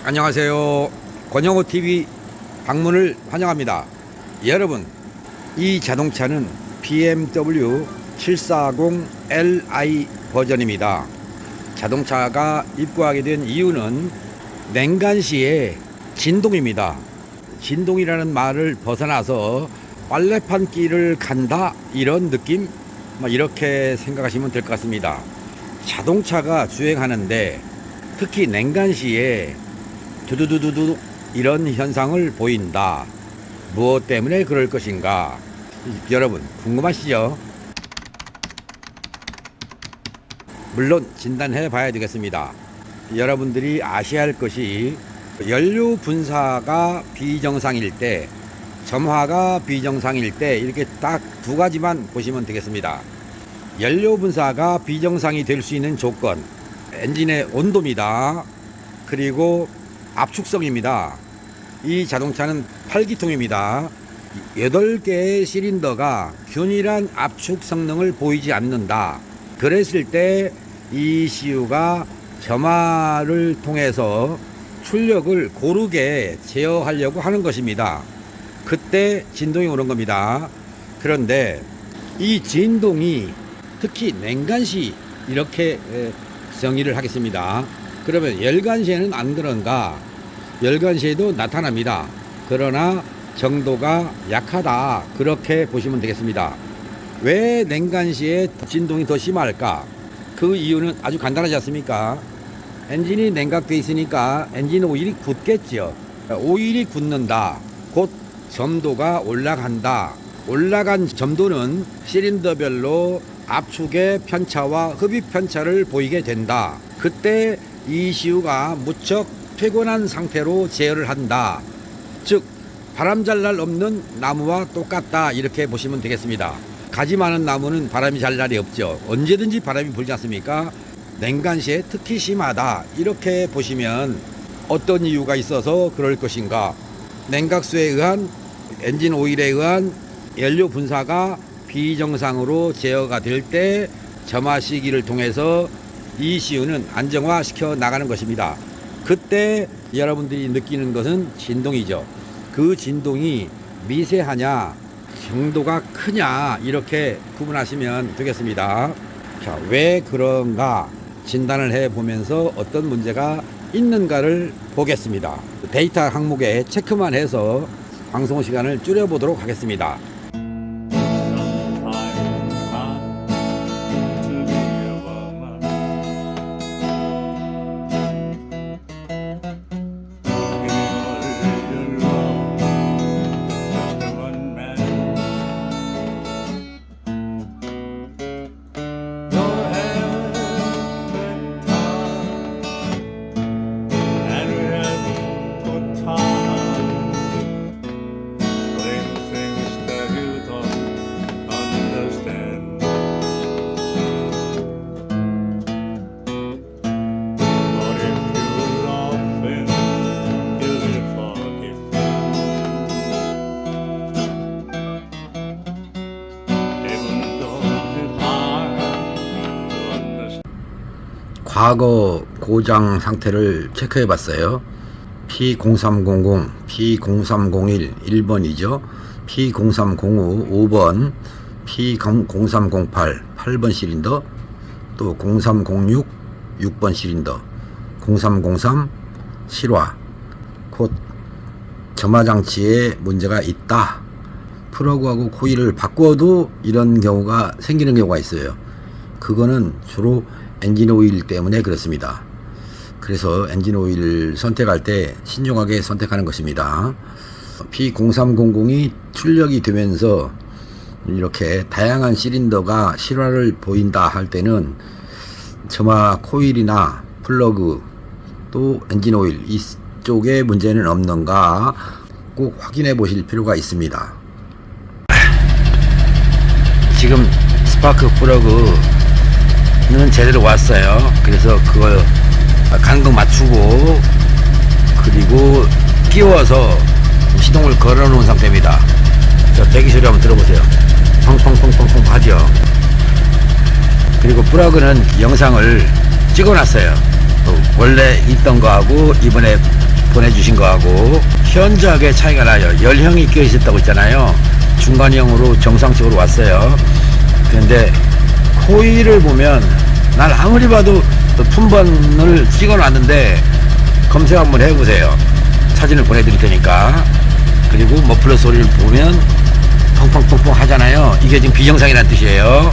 안녕하세요. 권영호TV 방문을 환영합니다. 여러분, 이 자동차는 BMW 740Li 버전입니다. 자동차가 입고하게 된 이유는 냉간시의 진동입니다. 진동이라는 말을 벗어나서 빨래판 길을 간다, 이런 느낌? 이렇게 생각하시면 될 것 같습니다. 자동차가 주행하는데 특히 냉간시에 두두두두두 이런 현상을 보인다. 무엇 때문에 그럴 것인가? 여러분 궁금하시죠? 물론 진단해 봐야 되겠습니다. 여러분들이 아셔야 할 것이 연료 분사가 비정상일 때, 점화가 비정상일 때 이렇게 딱 두 가지만 보시면 되겠습니다. 연료 분사가 비정상이 될 수 있는 조건, 엔진의 온도입니다. 그리고 압축성입니다. 이 자동차는 8기통입니다. 8개의 실린더가 균일한 압축 성능을 보이지 않는다. 그랬을 때 ECU가 점화를 통해서 출력을 고르게 제어하려고 하는 것입니다. 그때 진동이 오는 겁니다. 그런데 이 진동이 특히 냉간시, 이렇게 정의를 하겠습니다. 그러면 열간시에는 안 그런가? 열간시에도 나타납니다. 그러나 정도가 약하다, 그렇게 보시면 되겠습니다. 왜 냉간시에 진동이 더 심할까? 그 이유는 아주 간단하지 않습니까? 엔진이 냉각되어 있으니까 엔진 오일이 굳겠죠. 오일이 굳는다, 곧 점도가 올라간다. 올라간 점도는 실린더별로 압축의 편차와 흡입 편차를 보이게 된다. 그때 ECU가 무척 피곤한 상태로 제어를 한다. 즉 바람 잘 날 없는 나무와 똑같다, 이렇게 보시면 되겠습니다. 가지 많은 나무는 바람이 잘 날이 없죠. 언제든지 바람이 불지 않습니까? 냉간시에 특히 심하다, 이렇게 보시면 어떤 이유가 있어서 그럴 것인가? 냉각수에 의한, 엔진 오일에 의한 연료 분사가 비정상으로 제어가 될 때 점화 시기를 통해서 ECU는 안정화 시켜 나가는 것입니다. 그때 여러분들이 느끼는 것은 진동이죠. 그 진동이 미세하냐 정도가 크냐, 이렇게 구분하시면 되겠습니다. 자, 왜 그런가 진단을 해 보면서 어떤 문제가 있는가를 보겠습니다. 데이터 항목에 체크만 해서 방송 시간을 줄여보도록 하겠습니다. 과거 고장 상태를 체크해 봤어요. P0300, P0301 1번이죠. P0305 5번, P0308 8번 실린더, 또 0306 6번 실린더, 0303 실화. 곧 점화장치에 문제가 있다. 플러그하고 코일을 바꿔도 이런 경우가 생기는 경우가 있어요. 그거는 주로 엔진 오일 때문에 그렇습니다. 그래서 엔진 오일을 선택할 때 신중하게 선택하는 것입니다. P0300이 출력이 되면서 이렇게 다양한 실린더가 실화를 보인다 할 때는 점화 코일이나 플러그, 또 엔진 오일 이쪽에 문제는 없는가 꼭 확인해 보실 필요가 있습니다. 지금 스파크 플러그는 제대로 왔어요. 그래서 그걸 간극 맞추고 그리고 끼워서 시동을 걸어 놓은 상태입니다. 자, 배기 소리 한번 들어보세요. 펑펑펑펑펑 하죠. 그리고 플러그는 영상을 찍어 놨어요. 원래 있던 거하고 이번에 보내주신 거하고 현저하게 차이가 나요. 열형이 끼어 있었다고 했잖아요. 중간형으로 정상적으로 왔어요. 그런데 코일을 보면 난 아무리 봐도 품번을 찍어 놨는데 검색 한번 해보세요. 사진을 보내드릴 테니까. 그리고 머플러 소리를 보면 펑펑펑펑 하잖아요. 이게 지금 비정상이라는 뜻이에요.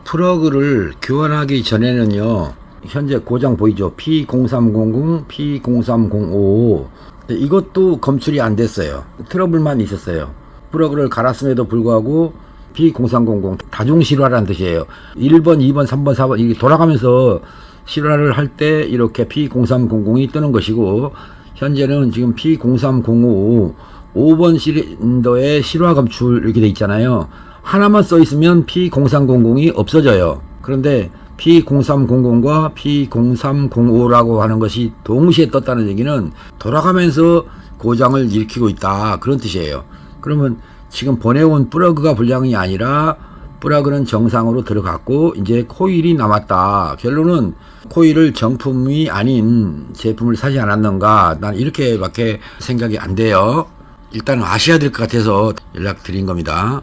플러그를 교환하기 전에는요, 현재 고장 보이죠? P0300, P0305. 이것도 검출이 안 됐어요. 트러블만 있었어요. 플러그를 갈았음에도 불구하고 P0300 다중 실화라는 뜻이에요. 1번, 2번, 3번, 4번 이게 돌아가면서 실화를 할 때 이렇게 P0300이 뜨는 것이고, 현재는 지금 P0305 5번 실린더에 실화 검출 이렇게 돼 있잖아요. 하나만 써 있으면 P0300이 없어져요. 그런데 P0300과 P0305라고 하는 것이 동시에 떴다는 얘기는 돌아가면서 고장을 일으키고 있다, 그런 뜻이에요. 그러면 지금 보내온 플러그가 불량이 아니라 플러그는 정상으로 들어갔고 이제 코일이 남았다. 결론은 코일을 정품이 아닌 제품을 사지 않았는가, 난 이렇게밖에 생각이 안 돼요. 일단 아셔야 될 것 같아서 연락드린 겁니다.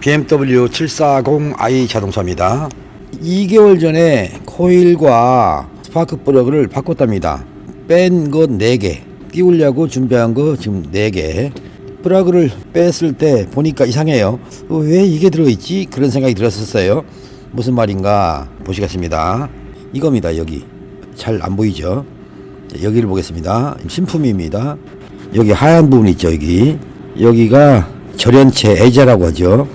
BMW 740i 자동차입니다. 2개월 전에 코일과 스파크 플러그를 바꿨답니다. 뺀 것 4개, 끼우려고 준비한 거 지금 4개. 플러그를 뺐을 때 보니까 이상해요. 왜 이게 들어있지? 그런 생각이 들었었어요. 무슨 말인가 보시겠습니다. 이겁니다. 여기 잘 안 보이죠? 여기를 보겠습니다. 신품입니다. 여기 하얀 부분 있죠? 여기가 절연체 애자라고 하죠.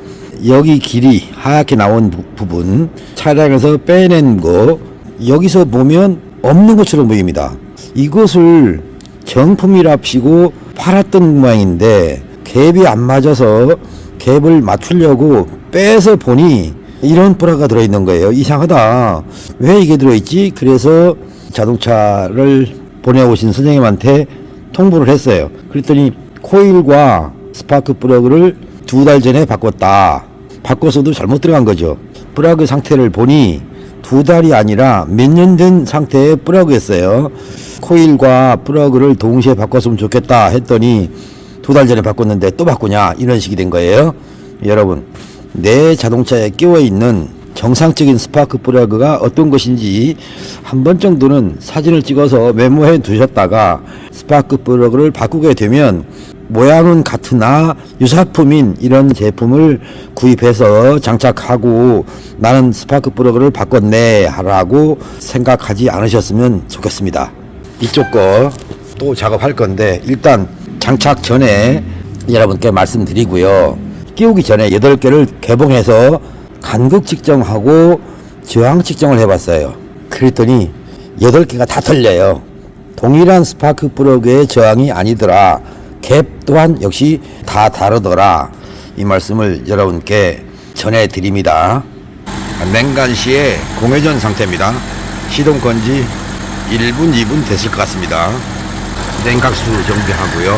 여기 길이 하얗게 나온 부분, 차량에서 빼낸 거, 여기서 보면 없는 것처럼 보입니다. 이것을 정품이랍시고 팔았던 모양인데 갭이 안 맞아서 갭을 맞추려고 빼서 보니 이런 플러그가 들어있는 거예요. 이상하다. 왜 이게 들어있지? 그래서 자동차를 보내오신 선생님한테 통보를 했어요. 그랬더니 코일과 스파크 플러그를 2달 전에 바꿨다. 바꿔서도 잘못 들어간 거죠. 플러그 상태를 보니 2달이 아니라 몇 년 된 상태의 플러그였어요. 코일과 플러그를 동시에 바꿨으면 좋겠다 했더니 2달 전에 바꿨는데 또 바꾸냐, 이런 식이 된 거예요. 여러분, 내 자동차에 끼워 있는 정상적인 스파크 플러그가 어떤 것인지 한 번 정도는 사진을 찍어서 메모해 두셨다가 스파크 플러그를 바꾸게 되면 모양은 같으나 유사품인 이런 제품을 구입해서 장착하고 나는 스파크 플러그를 바꿨네 하라고 생각하지 않으셨으면 좋겠습니다. 이쪽 거 또 작업할 건데 일단 장착 전에 여러분께 말씀드리고요. 끼우기 전에 8개를 개봉해서 간극 측정하고 저항 측정을 해봤어요. 그랬더니 8개가 다 틀려요. 동일한 스파크 플러그의 저항이 아니더라. 갭 또한 역시 다 다르더라. 이 말씀을 여러분께 전해드립니다. 냉간시의 공회전 상태입니다. 시동 건지 1분, 2분 됐을 것 같습니다. 냉각수 정비하고요.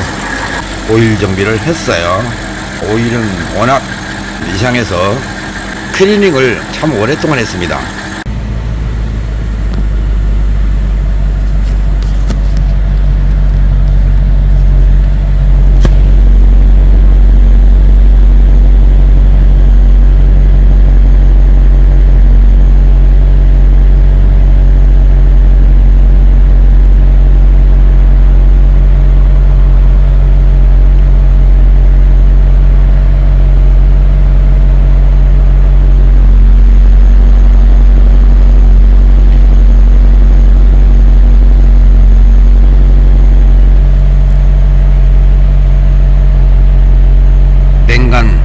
오일 정비를 했어요. 오일은 워낙 이상해서 클리닝을 참 오랫동안 했습니다.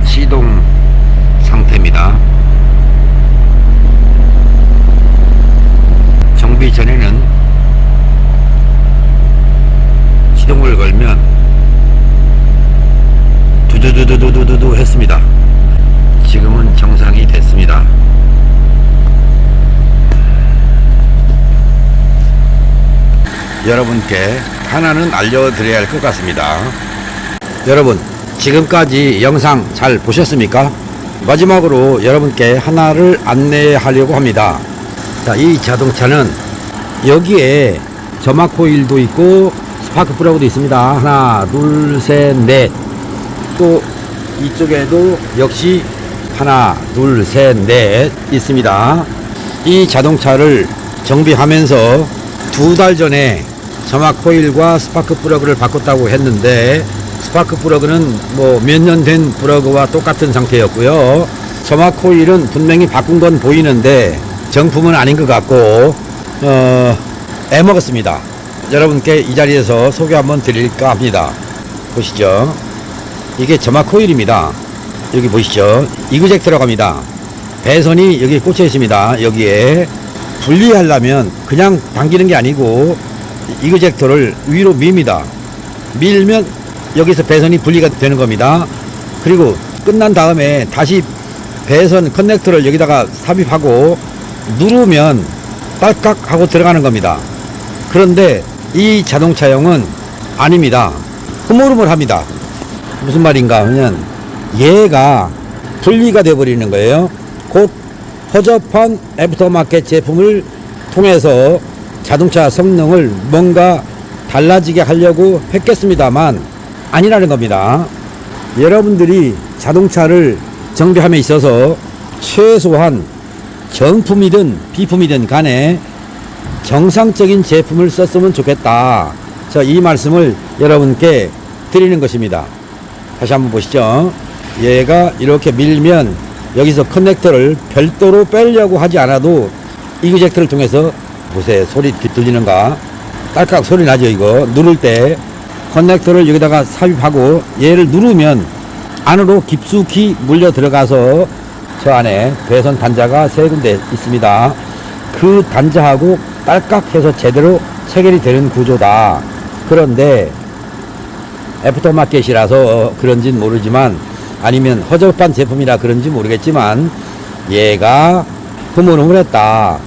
시동 상태입니다. 정비 전에는 시동을 걸면 두두두두두두두 했습니다. 지금은 정상이 됐습니다. 여러분께 하나는 알려드려야 할 것 같습니다. 여러분, 지금까지 영상 잘 보셨습니까? 마지막으로 여러분께 하나를 안내하려고 합니다. 자, 이 자동차는 여기에 점막 코일도 있고 스파크 플러그도 있습니다. 하나, 둘, 셋, 넷. 또 이쪽에도 역시 하나, 둘, 셋, 넷 있습니다. 이 자동차를 정비하면서 2달 전에 점막 코일과 스파크 플러그를 바꿨다고 했는데, 스파크 플러그는 뭐 몇 년 된 플러그와 똑같은 상태였고요. 점막 코일은 분명히 바꾼 건 보이는데 정품은 아닌 것 같고 애먹었습니다. 여러분께 이 자리에서 소개 한번 드릴까 합니다. 보시죠. 이게 점막 코일입니다. 여기 보시죠. 이그젝 들어갑니다. 배선이 여기 꽂혀 있습니다. 여기에 분리하려면 그냥 당기는 게 아니고 이그젝터를 위로 밉니다. 밀면 여기서 배선이 분리가 되는 겁니다. 그리고 끝난 다음에 다시 배선 커넥터를 여기다가 삽입하고 누르면 딸깍 하고 들어가는 겁니다. 그런데 이 자동차용은 아닙니다. 흐물흐물합니다. 무슨 말인가 하면 얘가 분리가 되어 버리는 거예요. 곧 허접한 애프터마켓 제품을 통해서 자동차 성능을 뭔가 달라지게 하려고 했겠습니다만 아니라는 겁니다. 여러분들이 자동차를 정비함에 있어서 최소한 정품이든 비품이든 간에 정상적인 제품을 썼으면 좋겠다. 이 말씀을 여러분께 드리는 것입니다. 다시 한번 보시죠. 얘가 이렇게 밀면 여기서 커넥터를 별도로 빼려고 하지 않아도 이그젝터를 통해서 보세요. 소리 들리는가? 딸깍 소리 나죠. 이거 누를 때 커넥터를 여기다가 삽입하고 얘를 누르면 안으로 깊숙이 물려 들어가서 저 안에 배선 단자가 3군데 있습니다. 그 단자하고 딸깍 해서 제대로 체결이 되는 구조다. 그런데 애프터마켓이라서 그런지는 모르지만, 아니면 허접한 제품이라 그런지 모르겠지만 얘가 흐물흐물했다.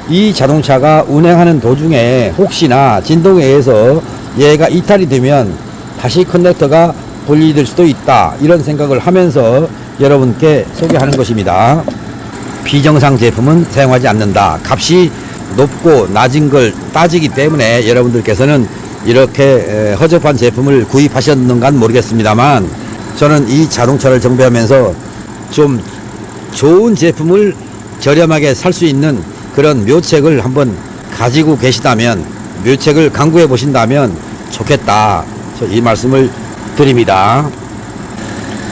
이 자동차가 운행하는 도중에 혹시나 진동에 의해서 얘가 이탈이 되면 다시 커넥터가 분리될 수도 있다. 이런 생각을 하면서 여러분께 소개하는 것입니다. 비정상 제품은 사용하지 않는다. 값이 높고 낮은 걸 따지기 때문에 여러분들께서는 이렇게 허접한 제품을 구입하셨는간 모르겠습니다만, 저는 이 자동차를 정비하면서 좀 좋은 제품을 저렴하게 살 수 있는 그런 묘책을 한번 가지고 계시다면, 묘책을 강구해 보신다면 좋겠다. 이 말씀을 드립니다.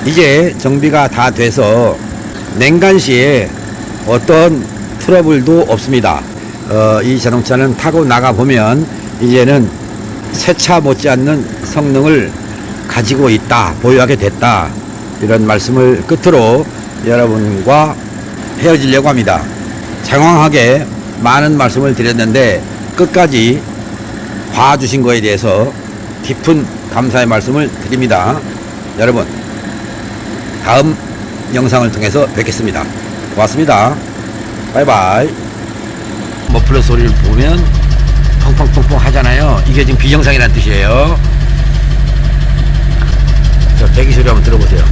이제 정비가 다 돼서 냉간시에 어떤 트러블도 없습니다. 이 자동차는 타고 나가 보면 이제는 새 차 못지않는 성능을 가지고 있다, 보유하게 됐다, 이런 말씀을 끝으로 여러분과 헤어지려고 합니다. 장황하게 많은 말씀을 드렸는데 끝까지 봐주신 거에 대해서 깊은 감사의 말씀을 드립니다. 여러분, 다음 영상을 통해서 뵙겠습니다. 고맙습니다. 바이바이. 머플러 소리를 보면 펑펑펑펑 하잖아요. 이게 지금 비정상이라는 뜻이에요. 자, 배기 소리 한번 들어보세요.